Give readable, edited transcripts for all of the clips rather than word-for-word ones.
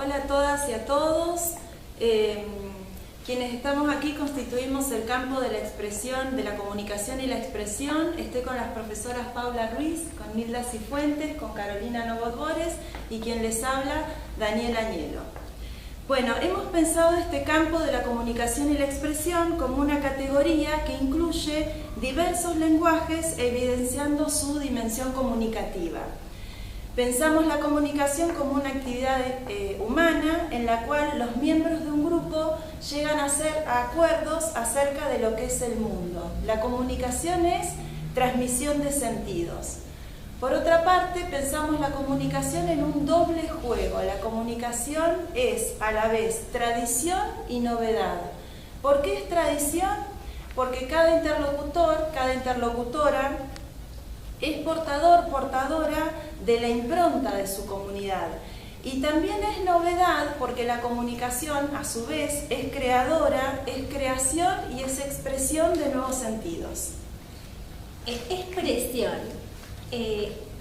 Hola a todas y a todos. Quienes estamos aquí constituimos el campo de la expresión, de la comunicación y la expresión. Estoy con las profesoras Paula Ruiz, con Nilda Cifuentes, con Carolina Novotbores y quien les habla, Daniel Añelo. Bueno, hemos pensado este campo de la comunicación y la expresión como una categoría que incluye diversos lenguajes evidenciando su dimensión comunicativa. Pensamos la comunicación como una actividad humana en la cual los miembros de un grupo llegan a hacer acuerdos acerca de lo que es el mundo. La comunicación es transmisión de sentidos. Por otra parte, pensamos la comunicación en un doble juego. La comunicación es a la vez tradición y novedad. ¿Por qué es tradición? Porque cada interlocutor, cada interlocutora es portador, portadora de la impronta de su comunidad. Y también es novedad porque la comunicación, a su vez, es creadora, es creación y es expresión de nuevos sentidos. Expresión,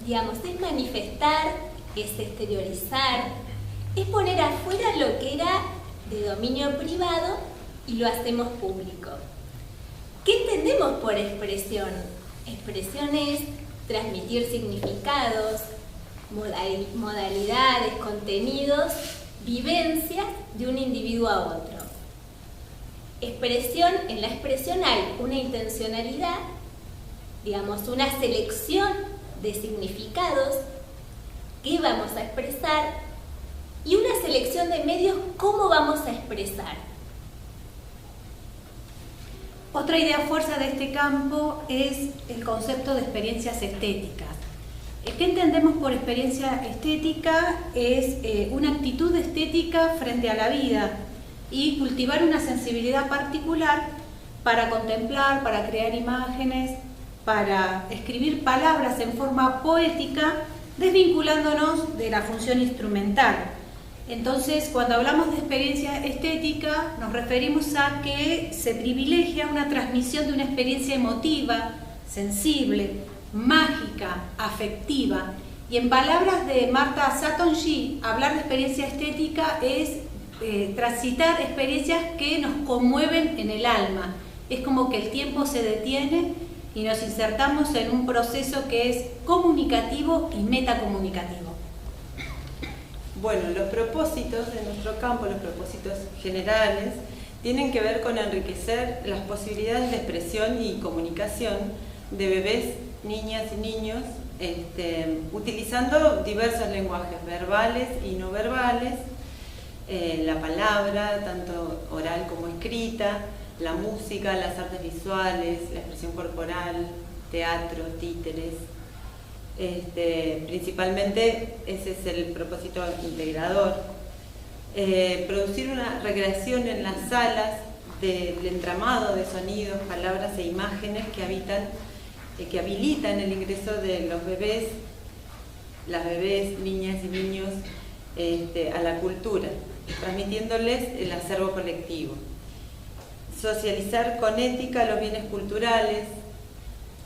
digamos, es manifestar, es exteriorizar, es poner afuera lo que era de dominio privado y lo hacemos público. ¿Qué entendemos por expresión? Expresión es transmitir significados, modalidades, contenidos, vivencias de un individuo a otro. Expresión, en la expresión hay una intencionalidad, digamos, una selección de significados que vamos a expresar y una selección de medios cómo vamos a expresar. Otra idea fuerza de este campo es el concepto de experiencias estéticas. ¿Qué entendemos por experiencia estética? Es una actitud estética frente a la vida y cultivar una sensibilidad particular para contemplar, para crear imágenes, para escribir palabras en forma poética, desvinculándonos de la función instrumental. Entonces, cuando hablamos de experiencia estética, nos referimos a que se privilegia una transmisión de una experiencia emotiva, sensible, mágica, afectiva. Y en palabras de Martha Satonji, hablar de experiencia estética es transitar experiencias que nos conmueven en el alma. Es como que el tiempo se detiene y nos insertamos en un proceso que es comunicativo y metacomunicativo. Bueno, los propósitos de nuestro campo, los propósitos generales, tienen que ver con enriquecer las posibilidades de expresión y comunicación de bebés, niñas y niños, utilizando diversos lenguajes verbales y no verbales, la palabra, tanto oral como escrita, la música, las artes visuales, la expresión corporal, teatro, títeres. Principalmente ese es el propósito integrador. Producir una recreación en las salas del entramado de sonidos, palabras e imágenes que habilitan el ingreso de los bebés, las bebés, niñas y niños a la cultura, transmitiéndoles el acervo colectivo. Socializar con ética los bienes culturales,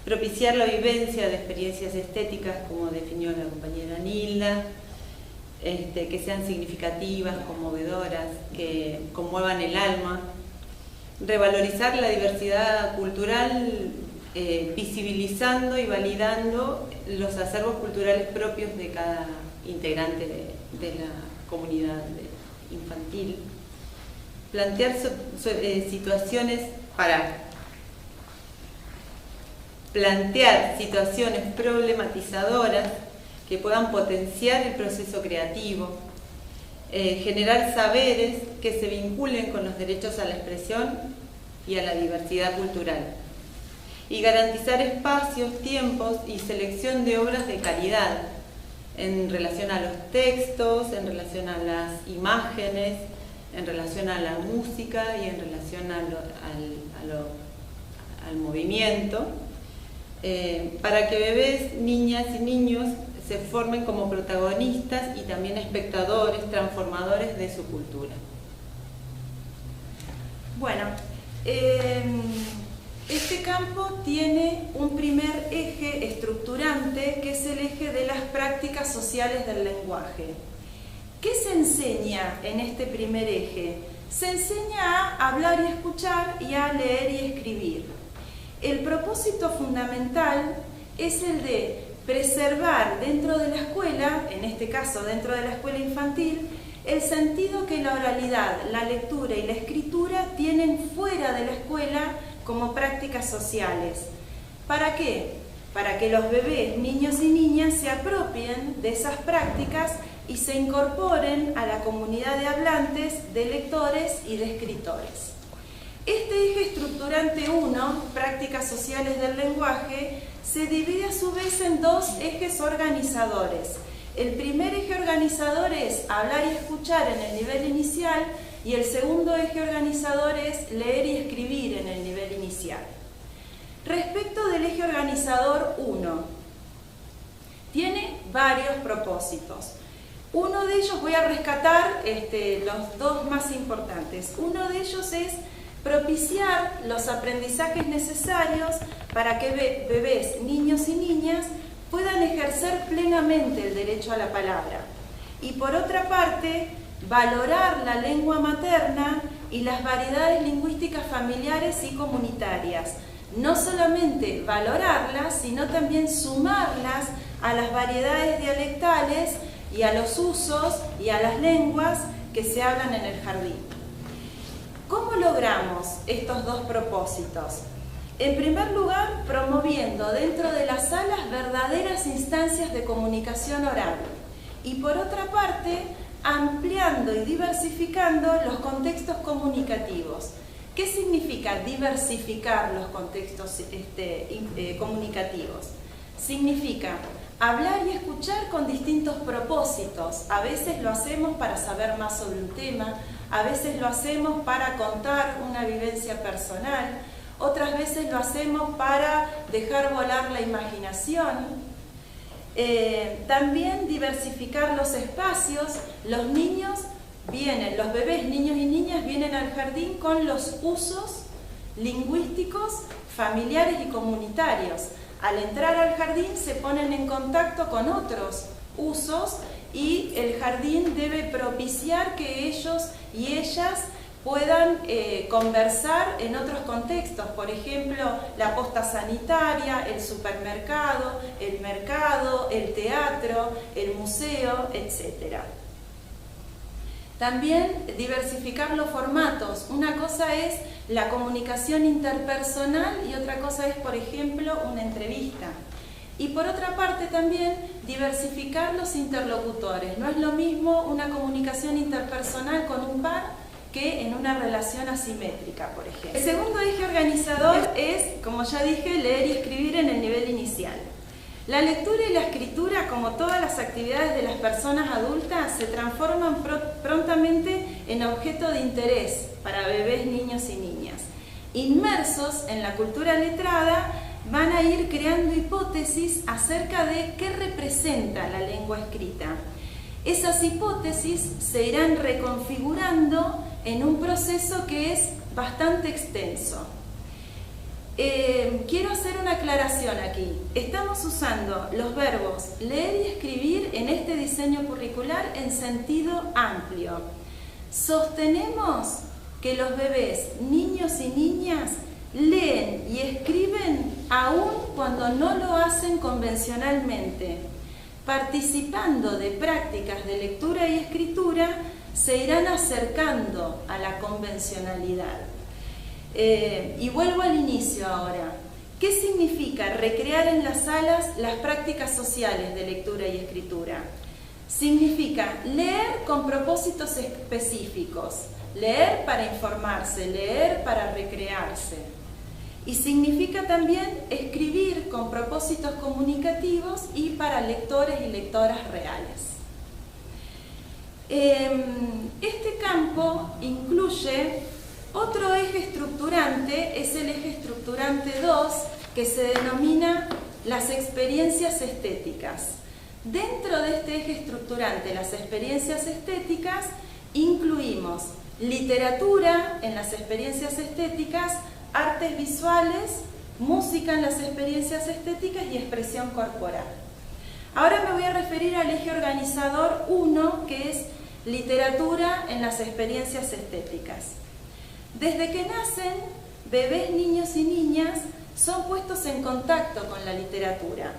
propiciar la vivencia de experiencias estéticas, como definió la compañera Nilda, que sean significativas, conmovedoras, que conmuevan el alma, revalorizar la diversidad cultural, visibilizando y validando los acervos culturales propios de cada integrante de la comunidad infantil, plantear plantear situaciones problematizadoras que puedan potenciar el proceso creativo, generar saberes que se vinculen con los derechos a la expresión y a la diversidad cultural, y garantizar espacios, tiempos y selección de obras de calidad en relación a los textos, en relación a las imágenes, en relación a la música y en relación al movimiento, para que bebés, niñas y niños se formen como protagonistas y también espectadores, transformadores de su cultura. Bueno, este campo tiene un primer eje estructurante que es el eje de las prácticas sociales del lenguaje. ¿Qué se enseña en este primer eje? Se enseña a hablar y escuchar y a leer y escribir. El propósito fundamental es el de preservar dentro de la escuela, en este caso dentro de la escuela infantil, el sentido que la oralidad, la lectura y la escritura tienen fuera de la escuela como prácticas sociales. ¿Para qué? Para que los bebés, niños y niñas se apropien de esas prácticas y se incorporen a la comunidad de hablantes, de lectores y de escritores. Este eje estructurante 1, prácticas sociales del lenguaje, se divide a su vez en dos ejes organizadores. El primer eje organizador es hablar y escuchar en el nivel inicial y el segundo eje organizador es leer y escribir en el nivel inicial. Respecto del eje organizador 1, tiene varios propósitos. Uno de ellos, voy a rescatar los dos más importantes. Uno de ellos es propiciar los aprendizajes necesarios para que bebés, niños y niñas puedan ejercer plenamente el derecho a la palabra. Y por otra parte, valorar la lengua materna y las variedades lingüísticas familiares y comunitarias. No solamente valorarlas, sino también sumarlas a las variedades dialectales y a los usos y a las lenguas que se hablan en el jardín. ¿Cómo logramos estos dos propósitos? En primer lugar, promoviendo dentro de las salas verdaderas instancias de comunicación oral y por otra parte, ampliando y diversificando los contextos comunicativos. ¿Qué significa diversificar los contextos comunicativos? Significa hablar y escuchar con distintos propósitos. A veces lo hacemos para saber más sobre un tema, a veces lo hacemos para contar una vivencia personal, otras veces lo hacemos para dejar volar la imaginación. También diversificar los espacios. Los bebés, niños y niñas vienen al jardín con los usos lingüísticos, familiares y comunitarios. Al entrar al jardín se ponen en contacto con otros usos y el jardín debe propiciar que ellos y ellas puedan conversar en otros contextos, por ejemplo, la posta sanitaria, el supermercado, el mercado, el teatro, el museo, etc. También diversificar los formatos. Una cosa es la comunicación interpersonal y otra cosa es, por ejemplo, una entrevista. Y por otra parte también diversificar los interlocutores. No es lo mismo una comunicación interpersonal con un par que en una relación asimétrica, por ejemplo. El segundo eje organizador es, como ya dije, leer y escribir en el nivel inicial. La lectura y la escritura, como todas las actividades de las personas adultas, se transforman prontamente en objeto de interés para bebés, niños y niñas. Inmersos en la cultura letrada, van a ir creando hipótesis acerca de qué representa la lengua escrita. Esas hipótesis se irán reconfigurando en un proceso que es bastante extenso. Quiero hacer una aclaración aquí. Estamos usando los verbos leer y escribir en este diseño curricular en sentido amplio. Sostenemos que los bebés, niños y niñas leen y escriben aún cuando no lo hacen convencionalmente. Participando de prácticas de lectura y escritura, se irán acercando a la convencionalidad. Y vuelvo al inicio ahora. ¿Qué significa recrear en las salas las prácticas sociales de lectura y escritura? Significa leer con propósitos específicos, leer para informarse, leer para recrearse. Y significa también escribir con propósitos comunicativos y para lectores y lectoras reales. Este campo incluye otro eje estructurante, es el eje estructurante 2, que se denomina las experiencias estéticas. Dentro de este eje estructurante, las experiencias estéticas, incluimos literatura en las experiencias estéticas, artes visuales, música en las experiencias estéticas y expresión corporal. Ahora me voy a referir al eje organizador 1, que es literatura en las experiencias estéticas. Desde que nacen, bebés, niños y niñas son puestos en contacto con la literatura.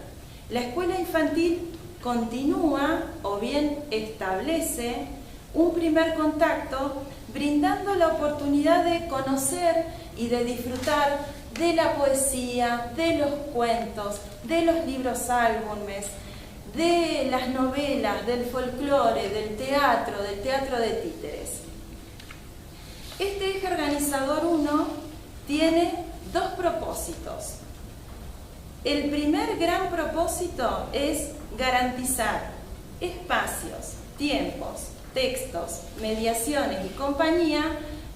La escuela infantil continúa o bien establece un primer contacto brindando la oportunidad de conocer y de disfrutar de la poesía, de los cuentos, de los libros álbumes, de las novelas, del folclore, del teatro de títeres. Este eje organizador 1 tiene dos propósitos. El primer gran propósito es garantizar espacios, tiempos, textos, mediaciones y compañía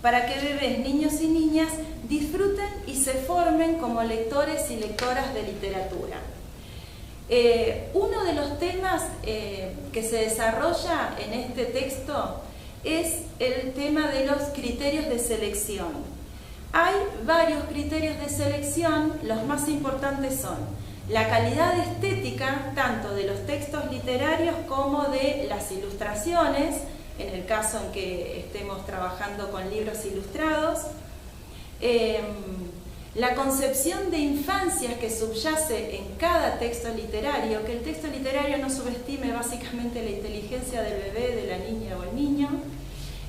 para que bebés, niños y niñas disfruten y se formen como lectores y lectoras de literatura. Uno de los temas que se desarrolla en este texto es el tema de los criterios de selección. Hay varios criterios de selección, los más importantes son la calidad estética, tanto de los textos literarios como de las ilustraciones, en el caso en que estemos trabajando con libros ilustrados, la concepción de infancias que subyace en cada texto literario, que el texto literario no subestime básicamente la inteligencia del bebé, de la niña o el niño,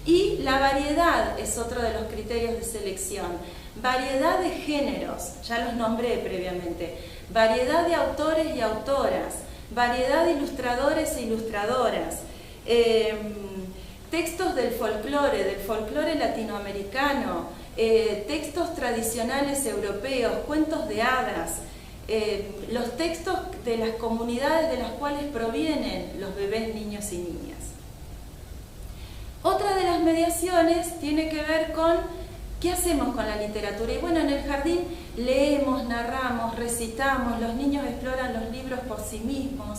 y la variedad es otro de los criterios de selección. Variedad de géneros, ya los nombré previamente, variedad de autores y autoras, variedad de ilustradores e ilustradoras, textos del folclore latinoamericano, textos tradicionales europeos, cuentos de hadas, los textos de las comunidades de las cuales provienen los bebés, niños y niñas. Otra de las mediaciones tiene que ver con qué hacemos con la literatura. Y bueno, en el jardín leemos, narramos, recitamos, los niños exploran los libros por sí mismos.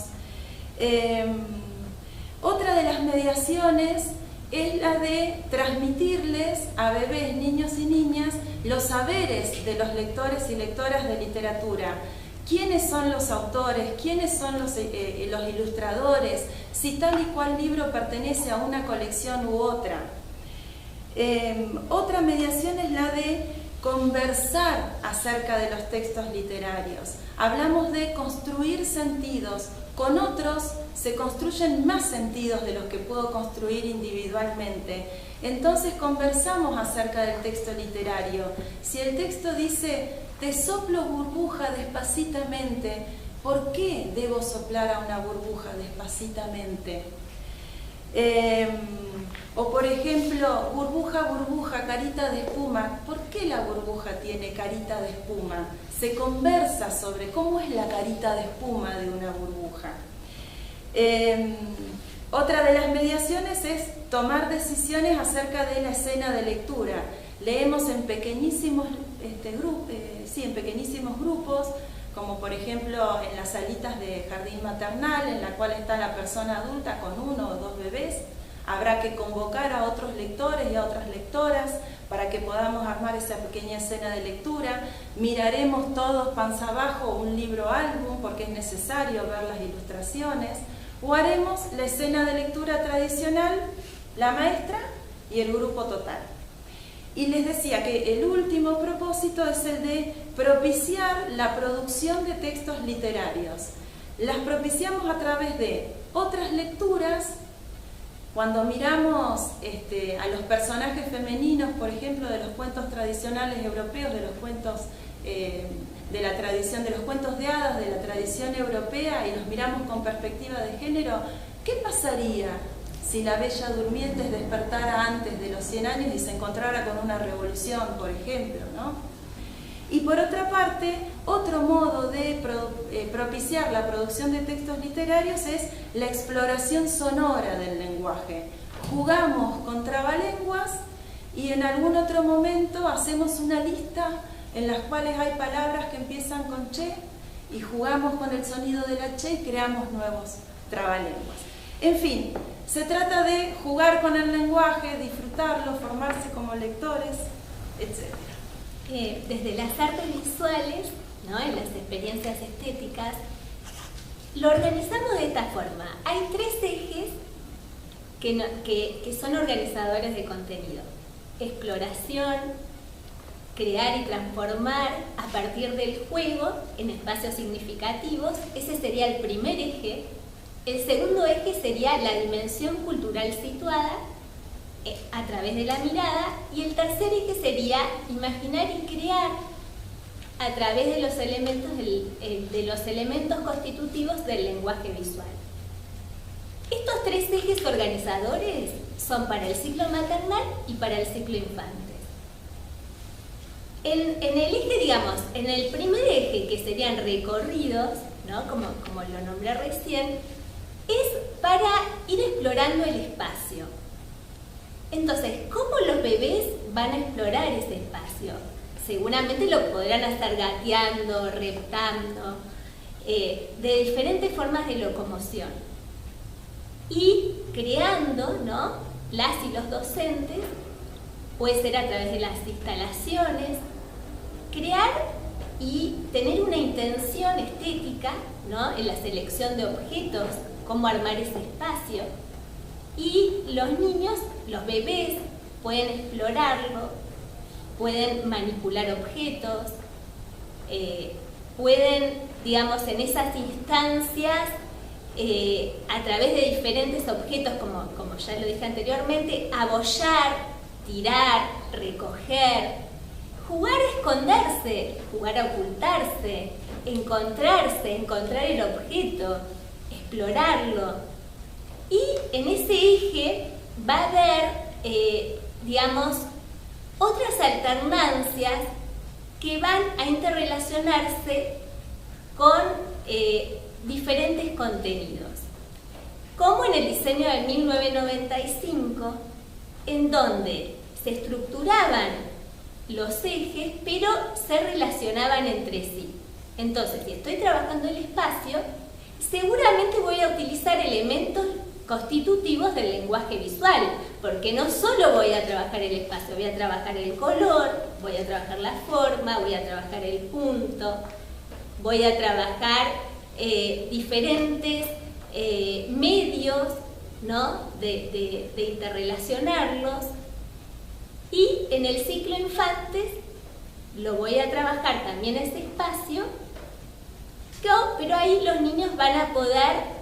Otra de las mediaciones es la de transmitirles a bebés, niños y niñas los saberes de los lectores y lectoras de literatura. ¿Quiénes son los autores? ¿Quiénes son los ilustradores? Si tal y cual libro pertenece a una colección u otra. Otra mediación es la de conversar acerca de los textos literarios. Hablamos de construir sentidos. Con otros se construyen más sentidos de los que puedo construir individualmente. Entonces conversamos acerca del texto literario. Si el texto dice, te soplo burbuja despacitamente, ¿por qué debo soplar a una burbuja despacitamente? O por ejemplo, burbuja, burbuja, carita de espuma. ¿Por qué la burbuja tiene carita de espuma? Se conversa sobre cómo es la carita de espuma de una burbuja. Otra de las mediaciones es tomar decisiones acerca de la escena de lectura. Leemos en pequeñísimos grupos, como por ejemplo en las salitas de jardín maternal, en la cual está la persona adulta con 1 o 2 bebés. Habrá que convocar a otros lectores y a otras lectoras para que podamos armar esa pequeña escena de lectura. Miraremos todos panza abajo un libro álbum porque es necesario ver las ilustraciones. O haremos la escena de lectura tradicional, la maestra y el grupo total. Y les decía que el último propósito es el de propiciar la producción de textos literarios. Las propiciamos a través de otras lecturas. Cuando miramos a los personajes femeninos, por ejemplo, de los cuentos tradicionales europeos, de los cuentos de la tradición de los cuentos de hadas, de la tradición europea, y los miramos con perspectiva de género, ¿qué pasaría si la Bella Durmiente despertara antes de los 100 años y se encontrara con una revolución, por ejemplo, ¿no? Y por otra parte, otro modo de propiciar la producción de textos literarios es la exploración sonora del lenguaje. Jugamos con trabalenguas y en algún otro momento hacemos una lista en las cuales hay palabras que empiezan con che y jugamos con el sonido de la che y creamos nuevos trabalenguas. En fin, se trata de jugar con el lenguaje, disfrutarlo, formarse como lectores, etc. Desde las artes visuales, ¿no?, en las experiencias estéticas, lo organizamos de esta forma. Hay 3 ejes que son organizadores de contenido. Exploración, crear y transformar a partir del juego en espacios significativos. Ese sería el primer eje. El segundo eje sería la dimensión cultural situada a través de la mirada, y el tercer eje sería imaginar y crear a través de los elementos constitutivos del lenguaje visual. Estos tres ejes organizadores son para el ciclo maternal y para el ciclo infante. En el eje, digamos, en el primer eje, que serían recorridos, ¿no? como lo nombré recién, es para ir explorando el espacio. Entonces, ¿cómo los bebés van a explorar ese espacio? Seguramente lo podrán hacer gateando, reptando, de diferentes formas de locomoción. Y creando, ¿no? Las y los docentes, puede ser a través de las instalaciones, crear y tener una intención estética, ¿no? En la selección de objetos, cómo armar ese espacio. Y los niños, los bebés, pueden explorarlo, pueden manipular objetos, pueden, digamos, en esas instancias, a través de diferentes objetos, como ya lo dije anteriormente, abollar, tirar, recoger, jugar a esconderse, jugar a ocultarse, encontrar el objeto, explorarlo. Y en ese eje va a haber, digamos, otras alternancias que van a interrelacionarse con diferentes contenidos. Como en el diseño de 1995, en donde se estructuraban los ejes, pero se relacionaban entre sí. Entonces, si estoy trabajando el espacio, seguramente voy a utilizar elementos constitutivos del lenguaje visual, porque no solo voy a trabajar el espacio, voy a trabajar el color, voy a trabajar la forma, voy a trabajar el punto, voy a trabajar diferentes medios, ¿no? de interrelacionarlos. Y en el ciclo infantes lo voy a trabajar también ese espacio, pero ahí los niños van a poder,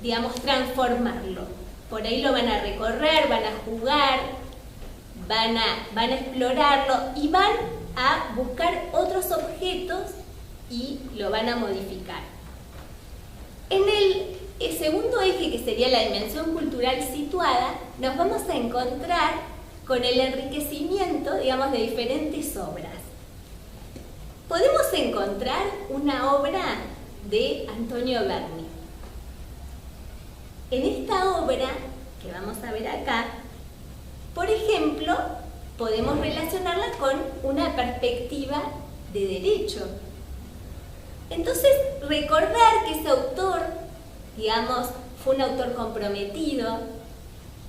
digamos, transformarlo. Por ahí lo van a recorrer, van a jugar, van a explorarlo y van a buscar otros objetos y lo van a modificar. En el segundo eje, que sería la dimensión cultural situada, nos vamos a encontrar con el enriquecimiento, digamos, de diferentes obras. Podemos encontrar una obra de Antonio Berni. En esta obra, que vamos a ver acá, por ejemplo, podemos relacionarla con una perspectiva de derecho. Entonces, recordar que ese autor, digamos, fue un autor comprometido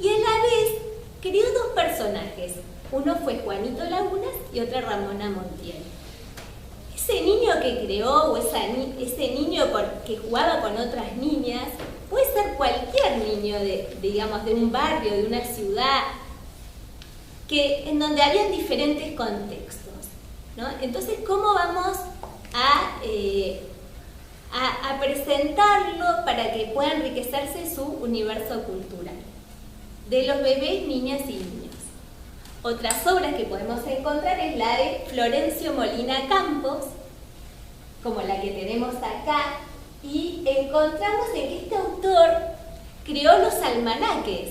y a la vez creó dos personajes. Uno fue Juanito Lagunas y otro Ramona Montiel. Ese niño que creó, o ese niño que jugaba con otras niñas, puede ser cualquier niño digamos, de un barrio, de una ciudad, en donde habían diferentes contextos, ¿no? Entonces, ¿cómo vamos a presentarlo para que pueda enriquecerse su universo cultural? De los bebés, niñas y niños. Otras obras que podemos encontrar es la de Florencio Molina Campos, como la que tenemos acá, y encontramos en que este autor creó los almanaques,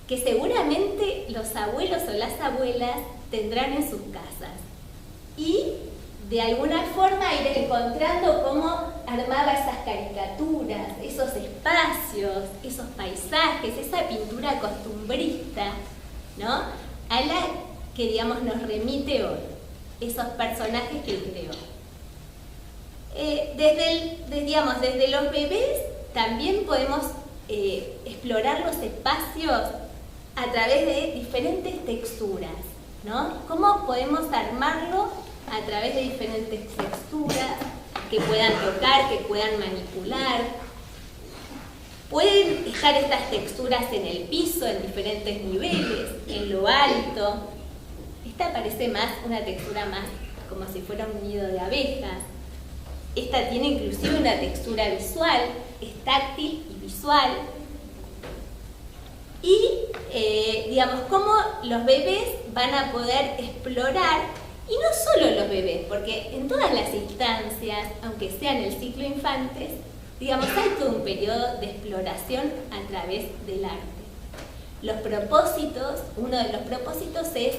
que seguramente los abuelos o las abuelas tendrán en sus casas. Y de alguna forma ir encontrando cómo armaba esas caricaturas, esos espacios, esos paisajes, esa pintura costumbrista, ¿no? A la que, digamos, nos remite hoy, esos personajes que creó. Desde los bebés también podemos explorar los espacios a través de diferentes texturas, ¿no? ¿Cómo podemos armarlo a través de diferentes texturas que puedan tocar, que puedan manipular? Pueden estar estas texturas en el piso, en diferentes niveles, en lo alto. Esta parece más una textura más como si fuera un nido de abejas. Esta tiene inclusive una textura visual, es táctil y visual. Y, digamos, cómo los bebés van a poder explorar, y no solo los bebés, porque en todas las instancias, aunque sea en el ciclo infantes, digamos, hay todo un periodo de exploración a través del arte. Los propósitos, uno de los propósitos es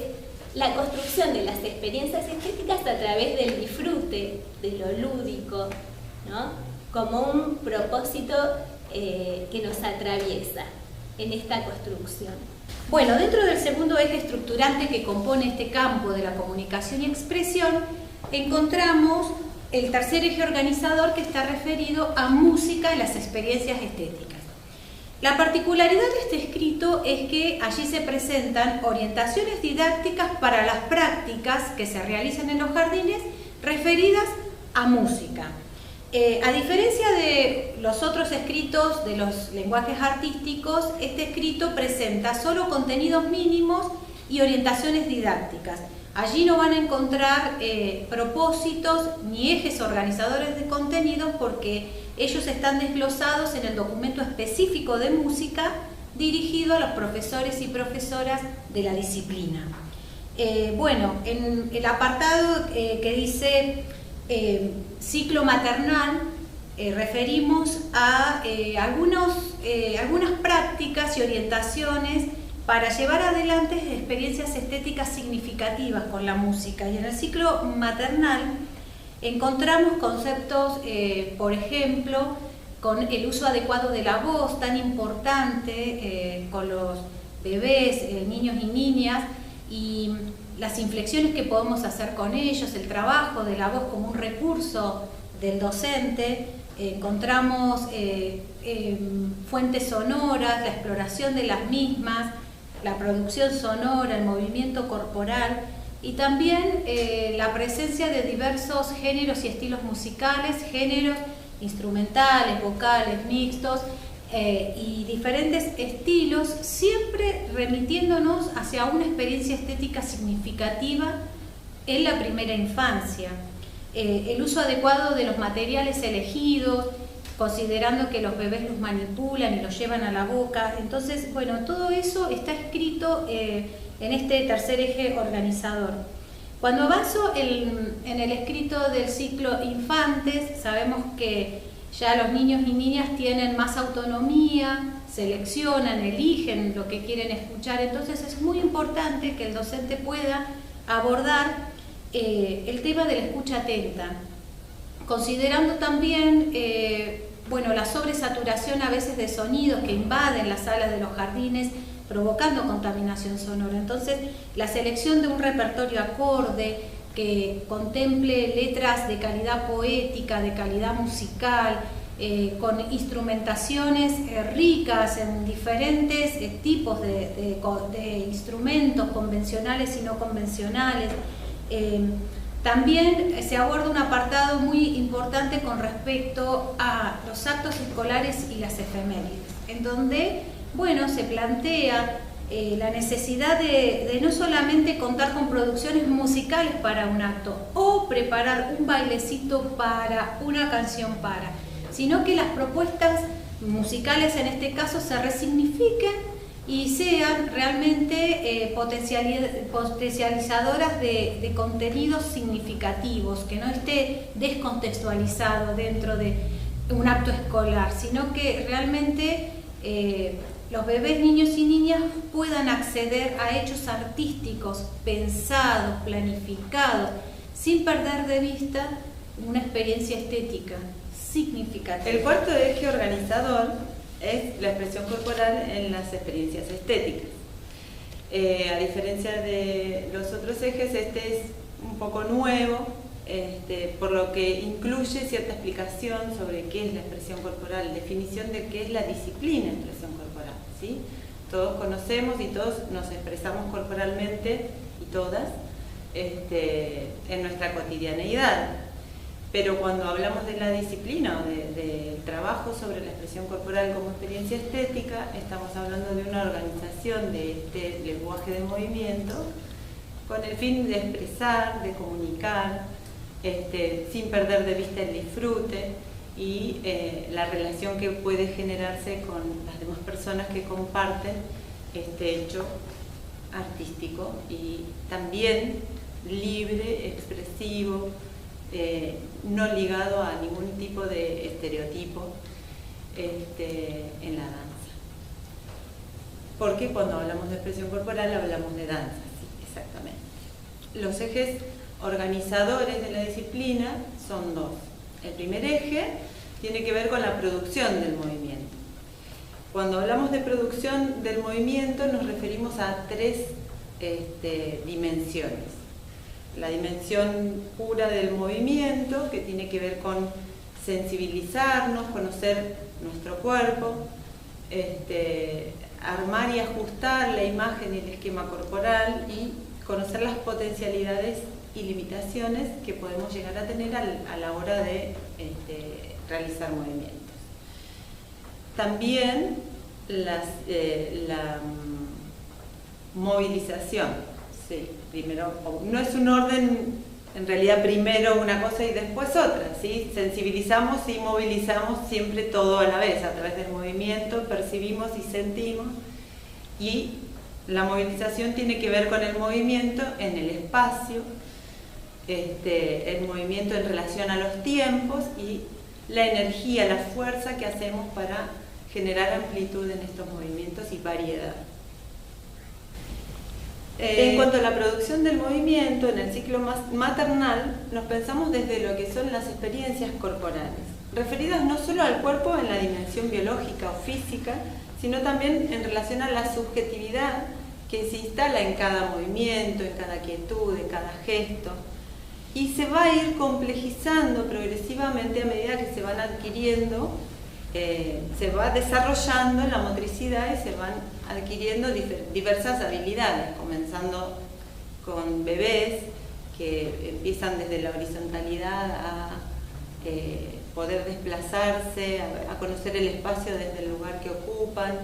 la construcción de las experiencias estéticas a través del disfrute, de lo lúdico, ¿no? Como un propósito que nos atraviesa en esta construcción. Bueno, dentro del segundo eje estructurante que compone este campo de la comunicación y expresión, encontramos el tercer eje organizador que está referido a música y las experiencias estéticas. La particularidad de este escrito es que allí se presentan orientaciones didácticas para las prácticas que se realizan en los jardines referidas a música. A diferencia de los otros escritos de los lenguajes artísticos, este escrito presenta solo contenidos mínimos y orientaciones didácticas. Allí no van a encontrar propósitos ni ejes organizadores de contenidos porque ellos están desglosados en el documento específico de música dirigido a los profesores y profesoras de la disciplina. Bueno, en el apartado que dice ciclo maternal, referimos a algunas prácticas y orientaciones para llevar adelante experiencias estéticas significativas con la música. Y en el ciclo maternal encontramos conceptos, por ejemplo, con el uso adecuado de la voz, tan importante con los bebés, niños y niñas, y las inflexiones que podemos hacer con ellos, el trabajo de la voz como un recurso del docente. Encontramos fuentes sonoras, la exploración de las mismas, la producción sonora, el movimiento corporal y también la presencia de diversos géneros y estilos musicales, géneros instrumentales, vocales, mixtos y diferentes estilos, siempre remitiéndonos hacia una experiencia estética significativa en la primera infancia. El uso adecuado de los materiales elegidos, considerando que los bebés los manipulan y los llevan a la boca. Entonces, bueno, todo eso está escrito en este tercer eje organizador. Cuando avanzo en el escrito del ciclo infantes, sabemos que ya los niños y niñas tienen más autonomía, seleccionan, eligen lo que quieren escuchar. Entonces es muy importante que el docente pueda abordar el tema de la escucha atenta, considerando también bueno, la sobresaturación a veces de sonidos que invaden las salas de los jardines, provocando contaminación sonora. Entonces, la selección de un repertorio acorde que contemple letras de calidad poética, de calidad musical, con instrumentaciones ricas en diferentes tipos de instrumentos convencionales y no convencionales. También se aborda un apartado muy importante con respecto a los actos escolares y las efemérides, en donde, bueno, se plantea la necesidad de no solamente contar con producciones musicales para un acto o preparar un bailecito para, una canción para, sino que las propuestas musicales en este caso se resignifiquen y sean realmente potencializadoras de contenidos significativos, que no esté descontextualizado dentro de un acto escolar, sino que realmente los bebés, niños y niñas puedan acceder a hechos artísticos pensados, planificados, sin perder de vista una experiencia estética significativa. El cuarto eje organizador es la expresión corporal en las experiencias estéticas. A diferencia de los otros ejes, este es un poco nuevo, por lo que incluye cierta explicación sobre qué es la expresión corporal, definición de qué es la disciplina de expresión corporal, ¿sí? Todos conocemos y todos nos expresamos corporalmente, y todas, en nuestra cotidianeidad. Pero cuando hablamos de la disciplina o del trabajo sobre la expresión corporal como experiencia estética, estamos hablando de una organización de este lenguaje de movimiento con el fin de expresar, de comunicar, sin perder de vista el disfrute y la relación que puede generarse con las demás personas que comparten este hecho artístico y también libre, expresivo, no ligado a ningún tipo de estereotipo en la danza. Porque cuando hablamos de expresión corporal hablamos de danza, sí, exactamente. Los ejes organizadores de la disciplina son dos. El primer eje tiene que ver con la producción del movimiento. Cuando hablamos de producción del movimiento nos referimos a tres dimensiones. La dimensión pura del movimiento, que tiene que ver con sensibilizarnos, conocer nuestro cuerpo, armar y ajustar la imagen y el esquema corporal y conocer las potencialidades y limitaciones que podemos llegar a tener a la hora de realizar movimientos. También la movilización, sí, primero, no es un orden, en realidad primero una cosa y después otra, ¿sí? Sensibilizamos y movilizamos siempre todo a la vez, a través del movimiento, percibimos y sentimos, y la movilización tiene que ver con el movimiento en el espacio, el movimiento en relación a los tiempos y la energía, la fuerza que hacemos para generar amplitud en estos movimientos y variedad. En cuanto a la producción del movimiento, en el ciclo maternal, nos pensamos desde lo que son las experiencias corporales, referidas no solo al cuerpo en la dimensión biológica o física, sino también en relación a la subjetividad que se instala en cada movimiento, en cada quietud, en cada gesto, y se va a ir complejizando progresivamente a medida que se van adquiriendo, se va desarrollando la motricidad y se van adquiriendo diversas habilidades, comenzando con bebés que empiezan desde la horizontalidad a poder desplazarse, a conocer el espacio desde el lugar que ocupan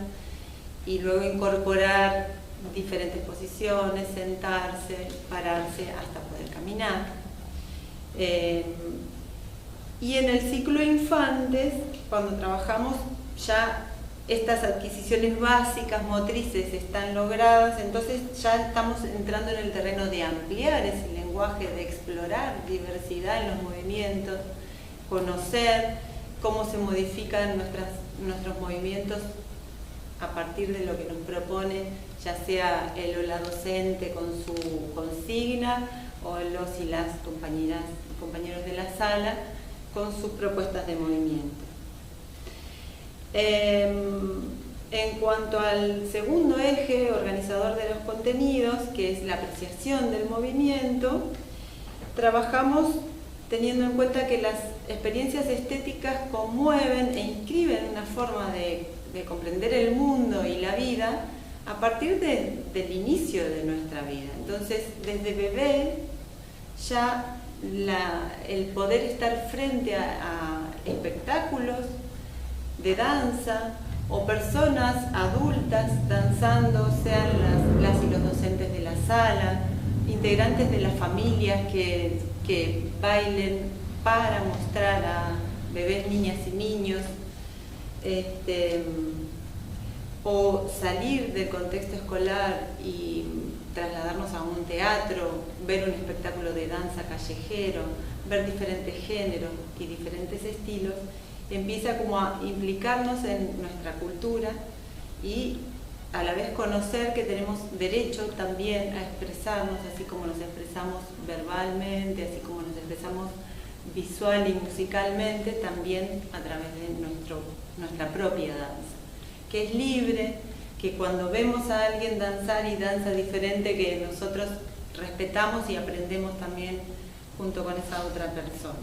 y luego incorporar diferentes posiciones, sentarse, pararse hasta poder caminar. Y en el ciclo infantes, cuando trabajamos ya estas adquisiciones básicas, motrices, están logradas, entonces ya estamos entrando en el terreno de ampliar ese lenguaje, de explorar diversidad en los movimientos, conocer cómo se modifican nuestros movimientos a partir de lo que nos propone, ya sea él o la docente con su consigna, o los y las compañeras y compañeros de la sala con sus propuestas de movimiento. En cuanto al segundo eje organizador de los contenidos, que es la apreciación del movimiento, trabajamos teniendo en cuenta que las experiencias estéticas conmueven e inscriben una forma de comprender el mundo y la vida a partir del inicio de nuestra vida. Entonces, desde bebé, ya el poder estar frente a espectáculos de danza o personas adultas danzando, sean las y los docentes de la sala, integrantes de las familias que bailen para mostrar a bebés, niñas y niños, o salir del contexto escolar y trasladarnos a un teatro, ver un espectáculo de danza callejero, ver diferentes géneros y diferentes estilos, empieza como a implicarnos en nuestra cultura y a la vez conocer que tenemos derecho también a expresarnos, así como nos expresamos verbalmente, así como nos expresamos visual y musicalmente, también a través de nuestra propia danza, que es libre, que cuando vemos a alguien danzar y danza diferente, que nosotros respetamos y aprendemos también junto con esa otra persona.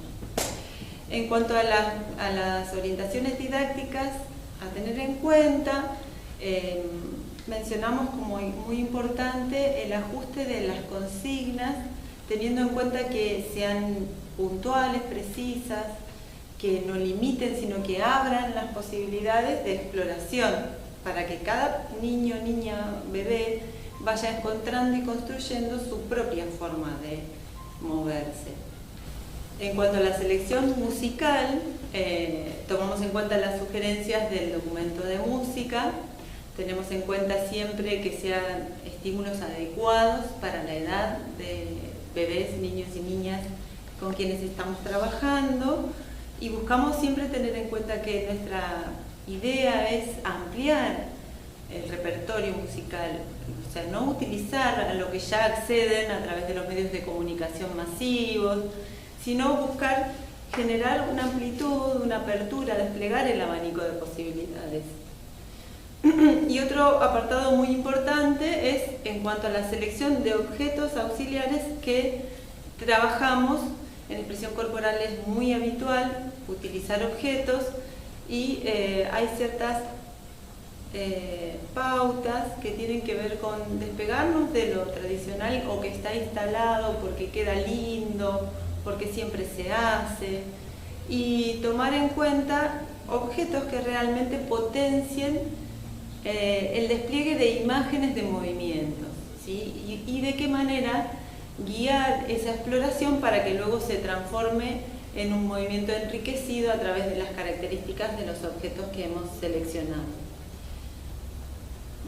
En cuanto a las orientaciones didácticas a tener en cuenta, mencionamos como muy importante el ajuste de las consignas teniendo en cuenta que sean puntuales, precisas, que no limiten, sino que abran las posibilidades de exploración para que cada niño, niña, bebé vaya encontrando y construyendo su propia forma de moverse. En cuanto a la selección musical, tomamos en cuenta las sugerencias del documento de música, tenemos en cuenta siempre que sean estímulos adecuados para la edad de bebés, niños y niñas con quienes estamos trabajando, y buscamos siempre tener en cuenta que nuestra idea es ampliar el repertorio musical, o sea, no utilizar a lo que ya acceden a través de los medios de comunicación masivos, sino buscar generar una amplitud, una apertura, desplegar el abanico de posibilidades. Y otro apartado muy importante es en cuanto a la selección de objetos auxiliares que trabajamos. En expresión corporal es muy habitual utilizar objetos y hay ciertas pautas que tienen que ver con despegarnos de lo tradicional o que está instalado porque queda lindo, porque siempre se hace, y tomar en cuenta objetos que realmente potencien el despliegue de imágenes de movimientos, ¿sí? Y de qué manera guiar esa exploración para que luego se transforme en un movimiento enriquecido a través de las características de los objetos que hemos seleccionado.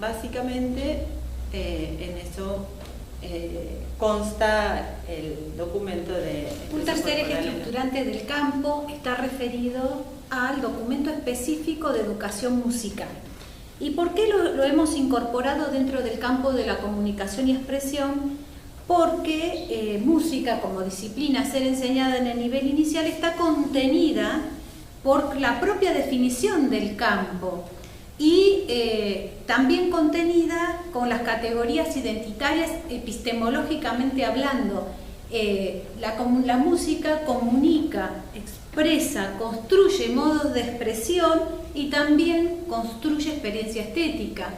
Básicamente en eso consta el documento de... Un tercer eje estructurante del campo está referido al documento específico de educación musical. ¿Y por qué lo hemos incorporado dentro del campo de la comunicación y expresión? Porque música como disciplina a ser enseñada en el nivel inicial está contenida por la propia definición del campo y también contenida con las categorías identitarias epistemológicamente hablando. La música comunica, expresa, construye modos de expresión y también construye experiencia estética.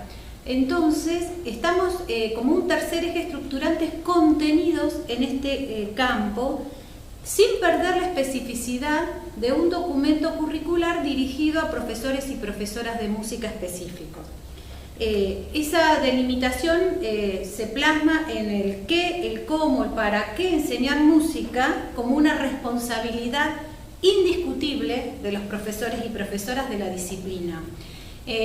Entonces, estamos como un tercer eje estructurante contenidos en este campo, sin perder la especificidad de un documento curricular dirigido a profesores y profesoras de música específicos. Esa delimitación se plasma en el qué, el cómo, el para qué enseñar música como una responsabilidad indiscutible de los profesores y profesoras de la disciplina.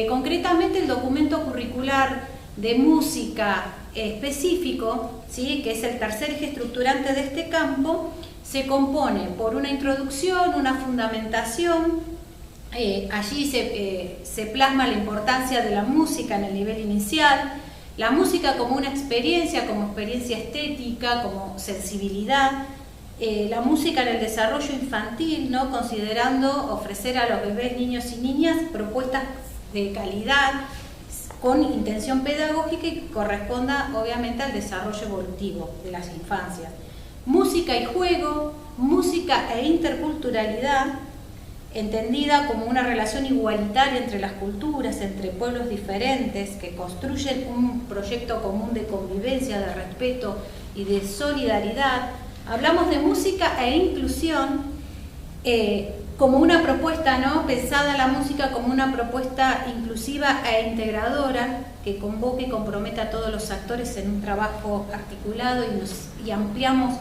Concretamente, el documento curricular de música específico, ¿sí?, que es el tercer eje estructurante de este campo, se compone por una introducción, una fundamentación. Allí se plasma la importancia de la música en el nivel inicial, la música como una experiencia, como experiencia estética, como sensibilidad, la música en el desarrollo infantil, ¿no?, considerando ofrecer a los bebés, niños y niñas propuestas de calidad con intención pedagógica y que corresponda obviamente al desarrollo evolutivo de las infancias. Música y juego, música e interculturalidad, entendida como una relación igualitaria entre las culturas, entre pueblos diferentes que construyen un proyecto común de convivencia, de respeto y de solidaridad. Hablamos de música e inclusión como una propuesta, ¿no?, pensada la música como una propuesta inclusiva e integradora que convoque y comprometa a todos los actores en un trabajo articulado y ampliamos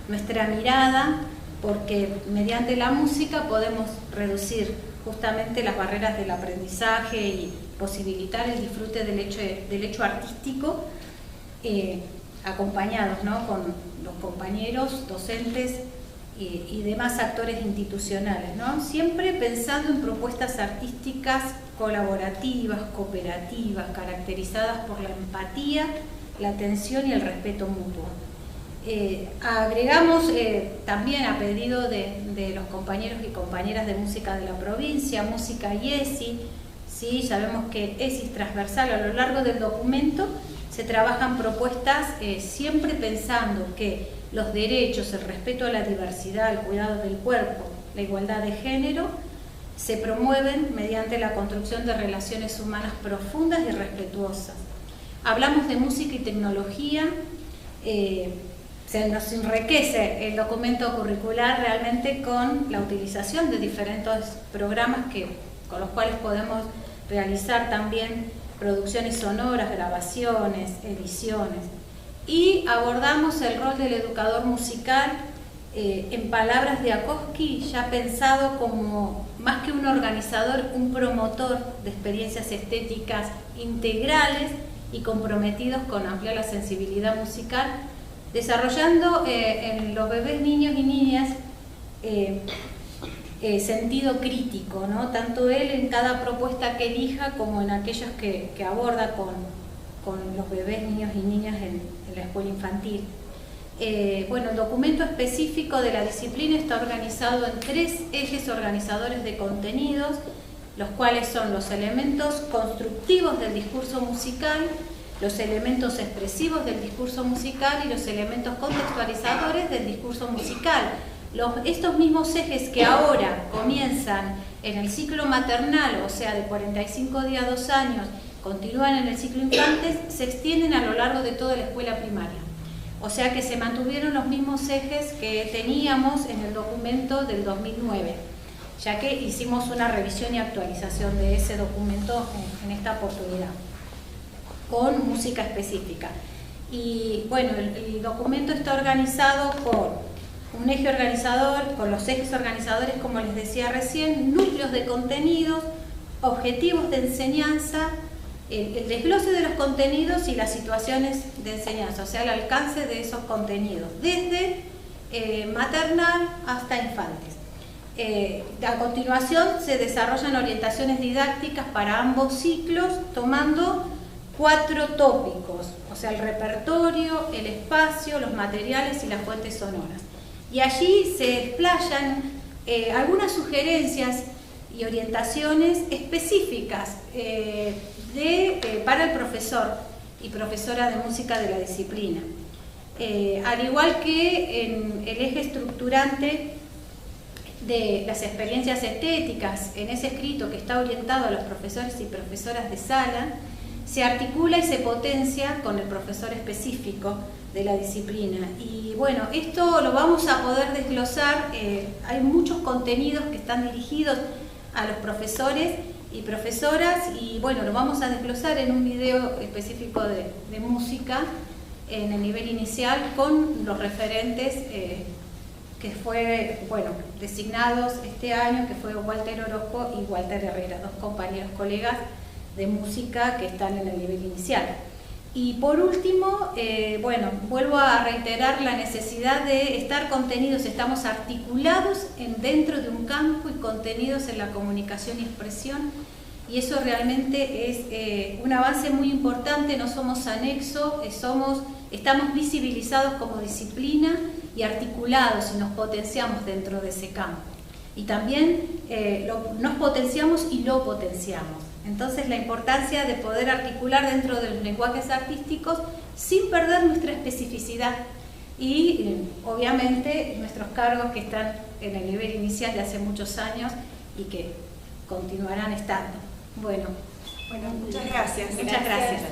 nuestra mirada, porque mediante la música podemos reducir justamente las barreras del aprendizaje y posibilitar el disfrute del hecho artístico, acompañados, ¿no?, con los compañeros, docentes y demás actores institucionales, ¿no?, siempre pensando en propuestas artísticas colaborativas, cooperativas, caracterizadas por la empatía, la atención y el respeto mutuo. Agregamos también a pedido de los compañeros y compañeras de música de la provincia, música y ESI, ¿sí? Sabemos que ESI es transversal. A lo largo del documento se trabajan propuestas siempre pensando que los derechos, el respeto a la diversidad, el cuidado del cuerpo, la igualdad de género, se promueven mediante la construcción de relaciones humanas profundas y respetuosas. Hablamos de música y tecnología, se nos enriquece el documento curricular realmente con la utilización de diferentes programas con los cuales podemos realizar también producciones sonoras, grabaciones, ediciones. Y abordamos el rol del educador musical, en palabras de Akosky, ya pensado como, más que un organizador, un promotor de experiencias estéticas integrales y comprometidos con ampliar la sensibilidad musical, desarrollando en los bebés, niños y niñas sentido crítico, ¿no? Tanto él en cada propuesta que elija como en aquellos que aborda con los bebés, niños y niñas en la escuela infantil. Bueno, el documento específico de la disciplina está organizado en 3 ejes organizadores de contenidos, los cuales son los elementos constructivos del discurso musical, los elementos expresivos del discurso musical y los elementos contextualizadores del discurso musical. Estos mismos ejes que ahora comienzan en el ciclo maternal, o sea, de 45 días a 2 años, continúan en el ciclo infantes, se extienden a lo largo de toda la escuela primaria. O sea que se mantuvieron los mismos ejes que teníamos en el documento del 2009, ya que hicimos una revisión y actualización de ese documento en esta oportunidad, con música específica. Y bueno, el documento está organizado por un eje organizador, con los ejes organizadores, como les decía recién, núcleos de contenidos, objetivos de enseñanza, el desglose de los contenidos y las situaciones de enseñanza, o sea, el alcance de esos contenidos, desde maternal hasta infantes. A continuación se desarrollan orientaciones didácticas para ambos ciclos, tomando 4 tópicos, o sea, el repertorio, el espacio, los materiales y las fuentes sonoras. Y allí se explayan algunas sugerencias y orientaciones específicas para el profesor y profesora de música de la disciplina. Al igual que en el eje estructurante de las experiencias estéticas, en ese escrito que está orientado a los profesores y profesoras de sala, se articula y se potencia con el profesor específico de la disciplina. Y bueno, esto lo vamos a poder desglosar, hay muchos contenidos que están dirigidos a los profesores y profesoras, y bueno, lo vamos a desglosar en un video específico de música en el nivel inicial con los referentes que fue, bueno, designados este año, que fue Walter Orozco y Walter Herrera, 2 compañeros colegas de música que están en el nivel inicial. Y por último, bueno, vuelvo a reiterar la necesidad de estar contenidos, estamos articulados dentro de un campo y contenidos en la comunicación y expresión, y eso realmente es un avance muy importante. No somos anexo, estamos visibilizados como disciplina y articulados, y nos potenciamos dentro de ese campo. Y también nos potenciamos y lo potenciamos. Entonces, la importancia de poder articular dentro de los lenguajes artísticos sin perder nuestra especificidad y, obviamente, nuestros cargos que están en el nivel inicial de hace muchos años y que continuarán estando. Bueno, muchas gracias. Muchas gracias.